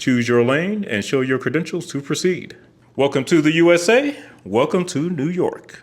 choose your lane, and show your credentials to proceed. Welcome to the USA. Welcome to New York.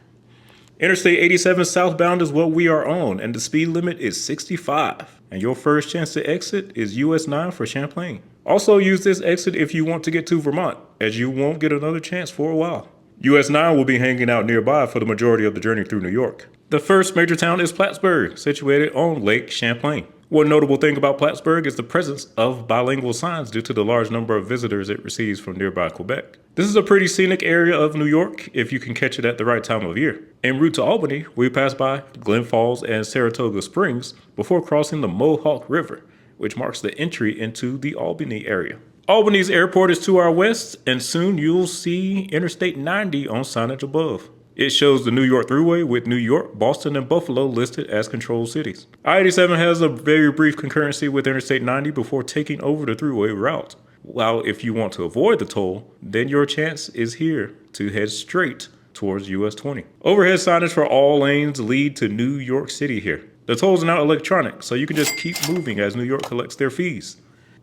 Interstate 87 southbound is what we are on, and the speed limit is 65. And your first chance to exit is US 9 for Champlain. Also use this exit if you want to get to Vermont, as you won't get another chance for a while. US 9 will be hanging out nearby for the majority of the journey through New York. The first major town is Plattsburgh, situated on Lake Champlain. One notable thing about Plattsburgh is the presence of bilingual signs due to the large number of visitors it receives from nearby Quebec. This is a pretty scenic area of New York if you can catch it at the right time of year. En route to Albany, we pass by Glen Falls and Saratoga Springs before crossing the Mohawk River, which marks the entry into the Albany area. Albany's airport is to our west, and soon you'll see Interstate 90 on signage above. It shows the New York Thruway with New York, Boston, and Buffalo listed as controlled cities. I-87 has a very brief concurrency with Interstate 90 before taking over the Thruway route. While if you want to avoid the toll, then your chance is here to head straight towards US 20. Overhead signage for all lanes lead to New York City here. The tolls are now electronic, so you can just keep moving as New York collects their fees.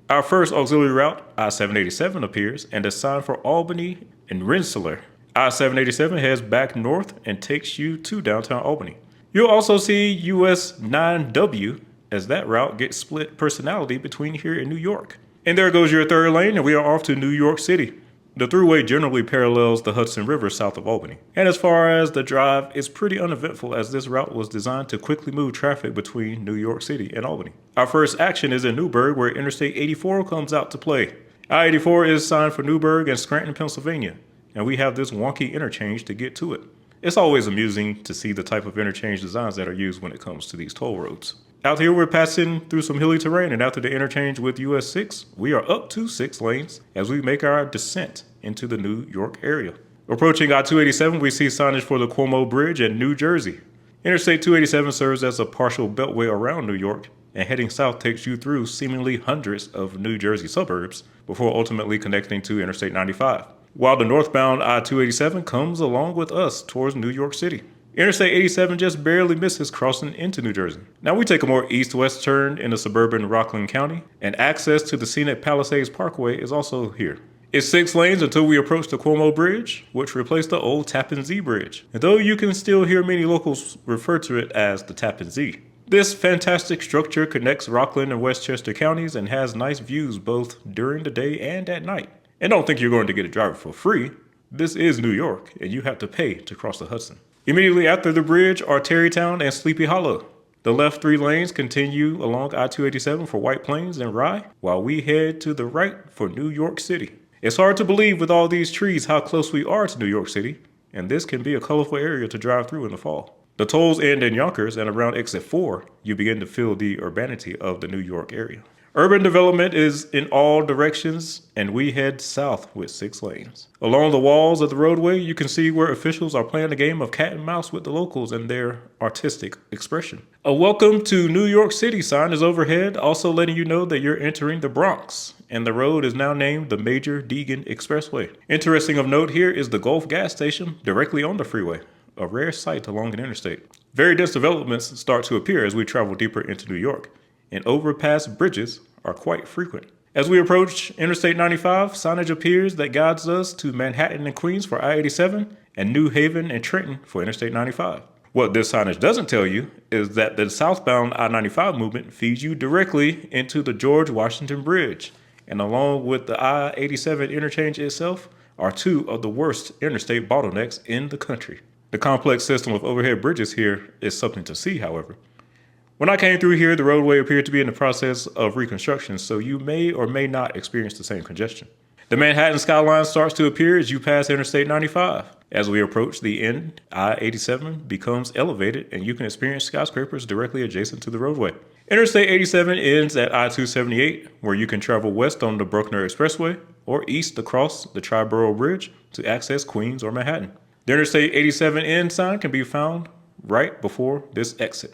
Our first auxiliary route, I-787, appears and is signed for Albany and Rensselaer. I-787 heads back north and takes you to downtown Albany. You'll also see US 9W as that route gets split personality between here and New York. And there goes your third lane, and we are off to New York City. The Thruway generally parallels the Hudson River south of Albany. And as far as the drive, it's pretty uneventful as this route was designed to quickly move traffic between New York City and Albany. Our first action is in Newburgh, where Interstate 84 comes out to play. I-84 is signed for Newburgh and Scranton, Pennsylvania, and we have this wonky interchange to get to it. It's always amusing to see the type of interchange designs that are used when it comes to these toll roads. Out here, we're passing through some hilly terrain, and after the interchange with US 6, we are up to 6 lanes as we make our descent into the New York area. Approaching I-287, we see signage for the Cuomo Bridge in New Jersey. Interstate 287 serves as a partial beltway around New York, and heading south takes you through seemingly hundreds of New Jersey suburbs before ultimately connecting to Interstate 95. While the northbound I-287 comes along with us towards New York City. Interstate 87 just barely misses crossing into New Jersey. Now we take a more east-west turn into suburban Rockland County, and access to the scenic Palisades Parkway is also here. It's 6 lanes until we approach the Cuomo Bridge, which replaced the old Tappan Zee Bridge, and though you can still hear many locals refer to it as the Tappan Zee. This fantastic structure connects Rockland and Westchester counties and has nice views both during the day and at night. And don't think you're going to get a driver for free. This is New York, and you have to pay to cross the Hudson. Immediately after the bridge are Tarrytown and Sleepy Hollow. The left 3 lanes continue along I-287 for White Plains and Rye, while we head to the right for New York City. It's hard to believe with all these trees how close we are to New York City, and this can be a colorful area to drive through in the fall. The tolls end in Yonkers, and around exit 4, you begin to feel the urbanity of the New York area. Urban development is in all directions, and we head south with 6 lanes. Along the walls of the roadway, you can see where officials are playing a game of cat and mouse with the locals and their artistic expression. A welcome to New York City sign is overhead, also letting you know that you're entering the Bronx, and the road is now named the Major Deegan Expressway. Interesting of note here is the Gulf gas station directly on the freeway, a rare sight along an interstate. Very dense developments start to appear as we travel deeper into New York, and overpass bridges are quite frequent. As we approach Interstate 95, signage appears that guides us to Manhattan and Queens for I-87 and New Haven and Trenton for Interstate 95. What this signage doesn't tell you is that the southbound I-95 movement feeds you directly into the George Washington Bridge, and along with the I-87 interchange itself are 2 of the worst interstate bottlenecks in the country. The complex system of overhead bridges here is something to see, however. When I came through here, the roadway appeared to be in the process of reconstruction, so you may or may not experience the same congestion. The Manhattan skyline starts to appear as you pass Interstate 95. As we approach the end, I-87 becomes elevated, and you can experience skyscrapers directly adjacent to the roadway. Interstate 87 ends at I-278, where you can travel west on the Bruckner Expressway or east across the Triborough Bridge to access Queens or Manhattan. The Interstate 87 end sign can be found right before this exit.